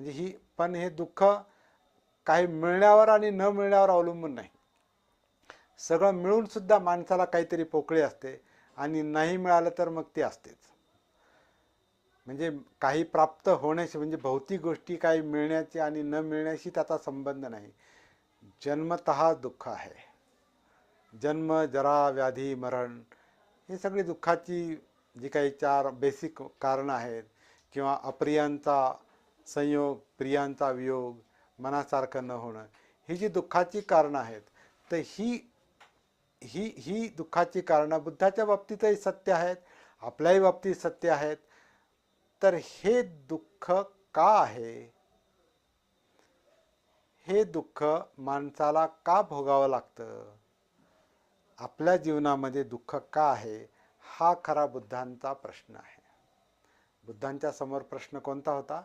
म्हणजे पण हे दुःख काही मिळण्यावर आणि न मिळण्यावर अवलंबून नाही. सगळं मिळून सुद्धा माणसाला काहीतरी पोकळी असते आणि नाही मिळालं तर मग ती असतेच. म्हणजे काही प्राप्त होण्याशी म्हणजे भौतिक गोष्टी काही मिळण्याची आणि न मिळण्याशी त्याचा संबंध नाही. जन्मतः दुःख आहे. जन्म, जरा, व्याधी, मरण हे सगळी दुःखाची जी काही 4 बेसिक कारणं आहेत, किंवा अप्रियांचा संयोग, प्रियांचा वियोग, मनासारखं न होणं, ही जी दुःखाची कारणं आहेत, तर ही ही ही दुःखाची कारणं बुद्धाच्या बाबतीतही सत्य आहेत, आपल्याही बाबतीत सत्य आहेत. तर हे दुःख का आहे, हे दुःख माणसाला का भोगावं लागतं, आपल्या जीवनामध्ये दुःख का आहे, हा खरा बुद्धांचा प्रश्न आहे. बुद्धांच्या समोर प्रश्न कोणता होता?